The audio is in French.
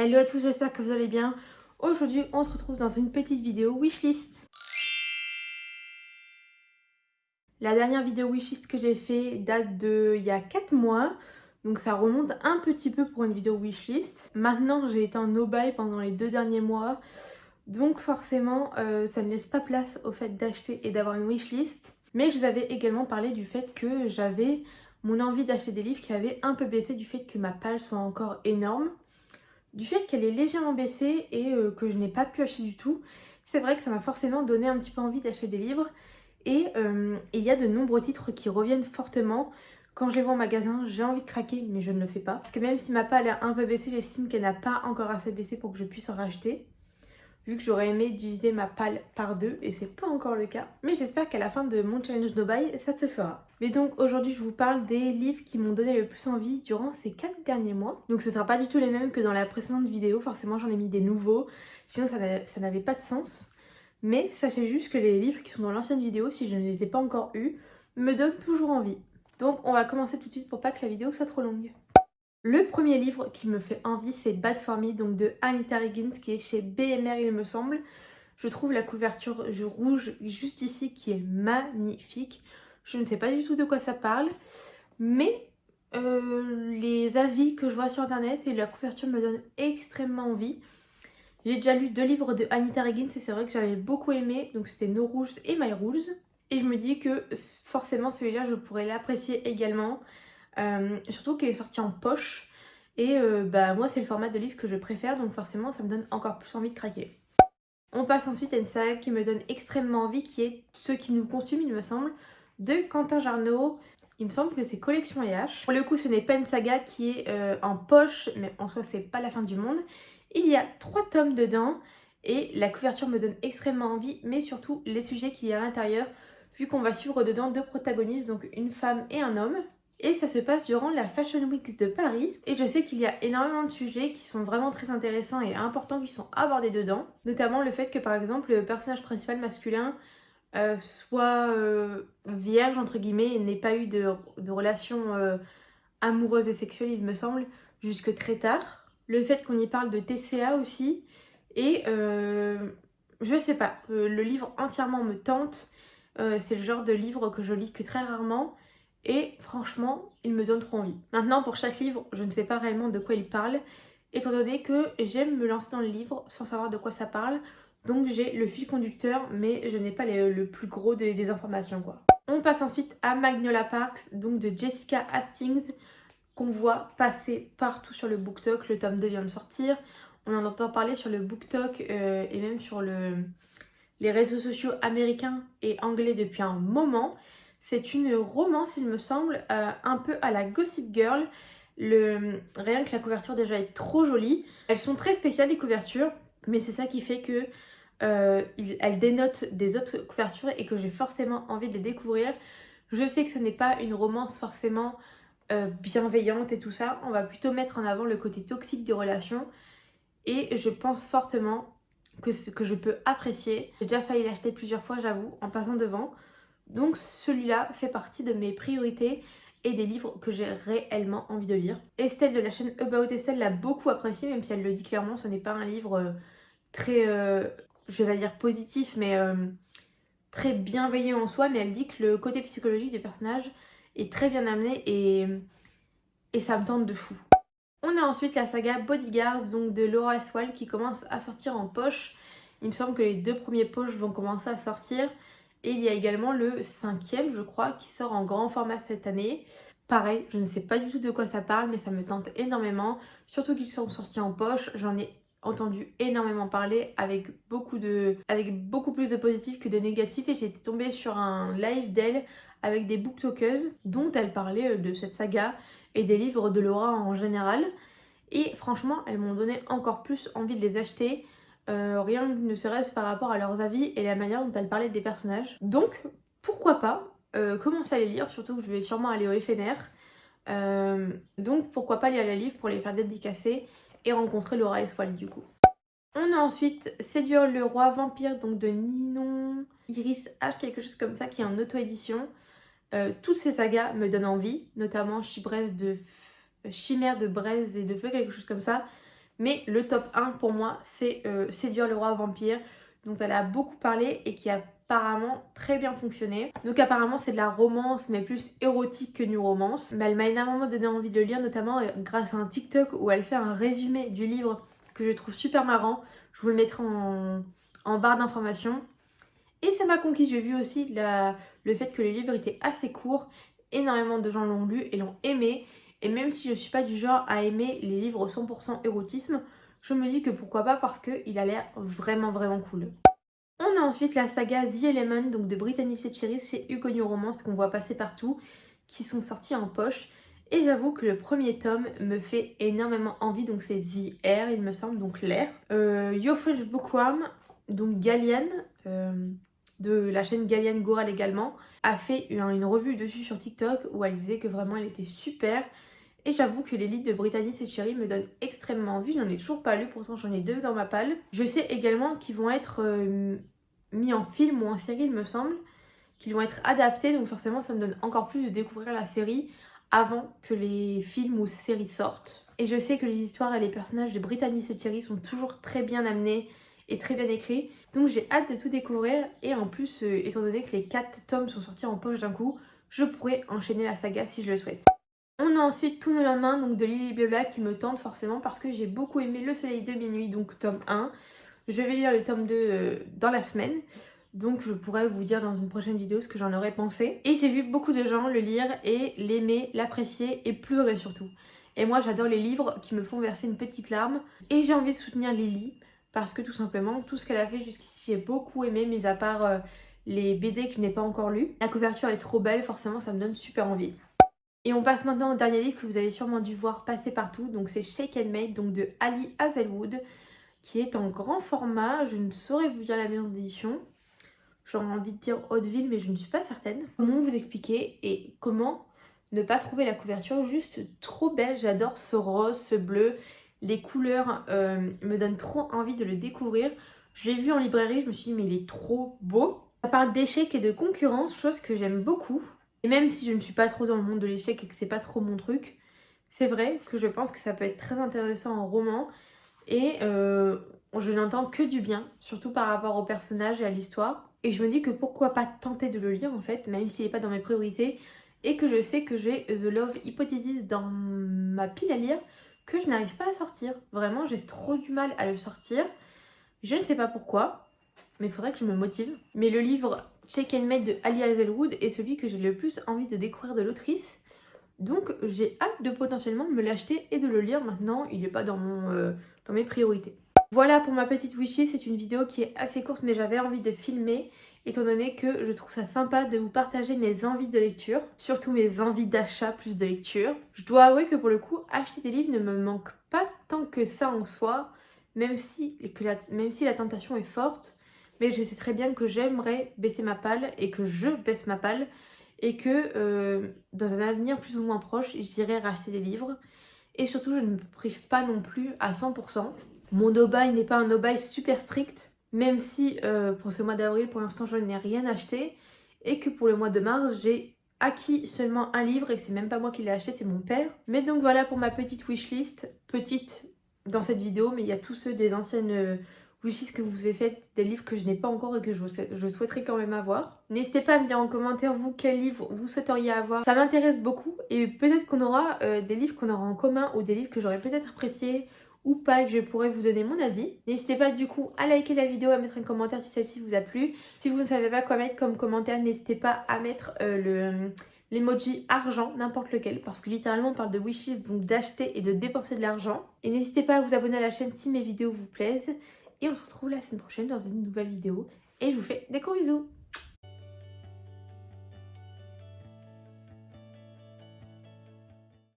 Hello à tous, j'espère que vous allez bien. Aujourd'hui, on se retrouve dans une petite vidéo wishlist. La dernière vidéo wishlist que j'ai fait date de il y a 4 mois. Donc ça remonte un petit peu pour une vidéo wishlist. Maintenant, j'ai été en no-buy pendant les 2 derniers mois. Donc forcément, ça ne laisse pas place au fait d'acheter et d'avoir une wishlist. Mais je vous avais également parlé du fait que j'avais mon envie d'acheter des livres qui avait un peu baissé du fait que ma page soit encore énorme. Du fait qu'elle est légèrement baissée et que je n'ai pas pu acheter du tout, c'est vrai que ça m'a forcément donné un petit peu envie d'acheter des livres. Et il y a de nombreux titres qui reviennent fortement. Quand je les vois en magasin, j'ai envie de craquer, mais je ne le fais pas. Parce que même si ma palle a un peu baissé, j'estime qu'elle n'a pas encore assez baissé pour que je puisse en racheter. Vu que j'aurais aimé diviser ma palle par deux et c'est pas encore le cas. Mais j'espère qu'à la fin de mon challenge no buy, ça se fera. Mais donc aujourd'hui, je vous parle des livres qui m'ont donné le plus envie durant ces 4 derniers mois. Donc ce sera pas du tout les mêmes que dans la précédente vidéo, forcément j'en ai mis des nouveaux, sinon ça n'avait pas de sens. Mais sachez juste que les livres qui sont dans l'ancienne vidéo, si je ne les ai pas encore eus, me donnent toujours envie. Donc on va commencer tout de suite pour pas que la vidéo soit trop longue. Le premier livre qui me fait envie, c'est Bad for Me, donc de Anita Higgins, qui est chez BMR, il me semble. Je trouve la couverture rouge juste ici qui est magnifique. Je ne sais pas du tout de quoi ça parle, mais les avis que je vois sur internet et la couverture me donnent extrêmement envie. J'ai déjà lu 2 livres de Anita Higgins et c'est vrai que j'avais beaucoup aimé, donc c'était No Rules et My Rules. Et je me dis que forcément celui-là, je pourrais l'apprécier également. Surtout qu'il est sorti en poche. Et bah moi c'est le format de livre que je préfère, donc forcément ça me donne encore plus envie de craquer. On passe ensuite à une saga qui me donne extrêmement envie, qui est Ceux qui nous consument, il me semble, de Quentin Jarnot. Il me semble que c'est Collection EH. Pour le coup, ce n'est pas une saga qui est en poche, mais en soi, c'est pas la fin du monde. Il y a 3 tomes dedans et la couverture me donne extrêmement envie, mais surtout les sujets qu'il y a à l'intérieur, vu qu'on va suivre dedans 2 protagonistes, donc une femme et un homme. Et ça se passe durant la Fashion Week de Paris. Et je sais qu'il y a énormément de sujets qui sont vraiment très intéressants et importants qui sont abordés dedans. Notamment le fait que par exemple le personnage principal masculin soit vierge entre guillemets et n'ait pas eu de relation amoureuse et sexuelle il me semble jusque très tard. Le fait qu'on y parle de TCA aussi. Et je sais pas, le livre entièrement me tente. C'est le genre de livre que je lis que très rarement. Et franchement, il me donne trop envie. Maintenant, pour chaque livre, je ne sais pas réellement de quoi il parle, étant donné que j'aime me lancer dans le livre sans savoir de quoi ça parle. Donc j'ai le fil conducteur, mais je n'ai pas le plus gros des informations, quoi. On passe ensuite à Magnolia Parks, donc de Jessica Hastings, qu'on voit passer partout sur le BookTok. Le tome 2 vient de sortir. On en entend parler sur le BookTok et même sur les réseaux sociaux américains et anglais depuis un moment. C'est une romance, il me semble, un peu à la Gossip Girl. Rien que la couverture déjà est trop jolie. Elles sont très spéciales les couvertures, mais c'est ça qui fait que elles dénotent des autres couvertures et que j'ai forcément envie de les découvrir. Je sais que ce n'est pas une romance forcément bienveillante et tout ça. On va plutôt mettre en avant le côté toxique des relations. Et je pense fortement que ce que je peux apprécier. J'ai déjà failli l'acheter plusieurs fois, j'avoue, en passant devant. Donc celui-là fait partie de mes priorités et des livres que j'ai réellement envie de lire. Estelle de la chaîne About Estelle l'a beaucoup apprécié, même si elle le dit clairement, ce n'est pas un livre très, je vais pas dire positif, mais très bienveillant en soi. Mais elle dit que le côté psychologique des personnages est très bien amené et ça me tente de fou. On a ensuite la saga Bodyguards, donc de Laura Eswald, qui commence à sortir en poche. Il me semble que les 2 premiers poches vont commencer à sortir. Et il y a également le 5e, je crois, qui sort en grand format cette année. Pareil, je ne sais pas du tout de quoi ça parle, mais ça me tente énormément. Surtout qu'ils sont sortis en poche. J'en ai entendu énormément parler avec beaucoup plus de positifs que de négatifs. Et j'ai été tombée sur un live d'elle avec des booktokeuses dont elle parlait de cette saga et des livres de Laura en général. Et franchement, elles m'ont donné encore plus envie de les acheter. Rien ne serait-ce par rapport à leurs avis et la manière dont elles parlaient des personnages. Donc, pourquoi pas commencer à les lire, surtout que je vais sûrement aller au FNR. Donc, pourquoi pas lire les livres pour les faire dédicacer et rencontrer Laura Eswald du coup. On a ensuite Séduire le roi vampire, donc de Ninon Iris H, quelque chose comme ça, qui est en auto-édition. Toutes ces sagas me donnent envie, notamment Chimère de braise et de feu, quelque chose comme ça. Mais le top 1 pour moi, c'est Séduire le roi vampire, dont elle a beaucoup parlé et qui a apparemment très bien fonctionné. Donc apparemment c'est de la romance mais plus érotique que nu romance. Mais elle m'a énormément donné envie de le lire, notamment grâce à un TikTok où elle fait un résumé du livre que je trouve super marrant. Je vous le mettrai en barre d'informations. Et ça m'a conquis. J'ai vu aussi le fait que le livre était assez court. Énormément de gens l'ont lu et l'ont aimé. Et même si je suis pas du genre à aimer les livres 100% érotisme, je me dis que pourquoi pas parce qu'il a l'air vraiment vraiment cool. On a ensuite la saga The Element, donc de Brittany Setcheris chez Hugo New Romance qu'on voit passer partout, qui sont sortis en poche. Et j'avoue que le premier tome me fait énormément envie, donc c'est The Air il me semble, donc l'air. Your French Bookworm, donc Galliane, de la chaîne Galliane Goral également, a fait une revue dessus sur TikTok où elle disait que vraiment elle était super. Et j'avoue que les livres de Brittany Setcheris me donnent extrêmement envie. Je n'en ai toujours pas lu, pourtant j'en ai 2 dans ma palle. Je sais également qu'ils vont être mis en film ou en série, il me semble, qu'ils vont être adaptés. Donc forcément, ça me donne encore plus de découvrir la série avant que les films ou séries sortent. Et je sais que les histoires et les personnages de Brittany Setcheris sont toujours très bien amenés et très bien écrits. Donc j'ai hâte de tout découvrir. Et en plus, étant donné que les 4 tomes sont sortis en poche d'un coup, je pourrais enchaîner la saga si je le souhaite. On a ensuite Tous nos lendemains, donc de Lily Blabla, qui me tente forcément parce que j'ai beaucoup aimé Le Soleil de minuit, donc tome 1. Je vais lire le tome 2 dans la semaine, donc je pourrais vous dire dans une prochaine vidéo ce que j'en aurais pensé. Et j'ai vu beaucoup de gens le lire et l'aimer, l'apprécier et pleurer surtout. Et moi j'adore les livres qui me font verser une petite larme. Et j'ai envie de soutenir Lily parce que tout simplement, tout ce qu'elle a fait jusqu'ici, j'ai beaucoup aimé, mis à part les BD que je n'ai pas encore lus. La couverture est trop belle, forcément ça me donne super envie. Et on passe maintenant au dernier livre que vous avez sûrement dû voir passer partout. Donc c'est Shake and Made, donc de Ali Hazelwood, qui est en grand format. Je ne saurais vous dire la maison d'édition. J'aurais envie de dire Hauteville, mais je ne suis pas certaine. Comment vous expliquer et comment ne pas trouver la couverture juste trop belle. J'adore ce rose, ce bleu. Les couleurs me donnent trop envie de le découvrir. Je l'ai vu en librairie, je me suis dit mais il est trop beau. Ça parle d'échecs et de concurrence, chose que j'aime beaucoup. Et même si je ne suis pas trop dans le monde de l'échec et que c'est pas trop mon truc, c'est vrai que je pense que ça peut être très intéressant en roman. Et je n'entends que du bien, surtout par rapport au personnage et à l'histoire. Et je me dis que pourquoi pas tenter de le lire en fait, même s'il n'est pas dans mes priorités. Et que je sais que j'ai The Love Hypothesis dans ma pile à lire, que je n'arrive pas à sortir. Vraiment, j'ai trop du mal à le sortir. Je ne sais pas pourquoi, mais il faudrait que je me motive. Mais le livre Shake and Made de Ali Hazelwood est celui que j'ai le plus envie de découvrir de l'autrice. Donc j'ai hâte de potentiellement me l'acheter et de le lire maintenant. Il n'est pas dans mes priorités. Voilà pour ma petite wishlist. C'est une vidéo qui est assez courte mais j'avais envie de filmer étant donné que je trouve ça sympa de vous partager mes envies de lecture. Surtout mes envies d'achat plus de lecture. Je dois avouer que pour le coup, acheter des livres ne me manque pas tant que ça en soi. Même si la tentation est forte. Mais je sais très bien que j'aimerais baisser ma palle et que je baisse ma palle. Et que dans un avenir plus ou moins proche, j'irai racheter des livres. Et surtout, je ne me prive pas non plus à 100%. Mon no-buy n'est pas un no-buy super strict, même si pour ce mois d'avril, pour l'instant, je n'ai rien acheté. Et que pour le mois de mars, j'ai acquis seulement un livre et que c'est même pas moi qui l'ai acheté, c'est mon père. Mais donc voilà pour ma petite wishlist. Petite dans cette vidéo, mais il y a tous ceux des anciennes wishlist que vous avez faites, des livres que je n'ai pas encore et que je souhaiterais quand même avoir. N'hésitez pas à me dire en commentaire vous quel livre vous souhaiteriez avoir. Ça m'intéresse beaucoup et peut-être qu'on aura des livres qu'on aura en commun ou des livres que j'aurais peut-être appréciés ou pas et que je pourrais vous donner mon avis. N'hésitez pas du coup à liker la vidéo, à mettre un commentaire si celle-ci vous a plu. Si vous ne savez pas quoi mettre comme commentaire, n'hésitez pas à mettre l'emoji argent, n'importe lequel, parce que littéralement on parle de wishlist, donc d'acheter et de dépenser de l'argent. Et n'hésitez pas à vous abonner à la chaîne si mes vidéos vous plaisent. Et on se retrouve la semaine prochaine dans une nouvelle vidéo. Et je vous fais des gros bisous.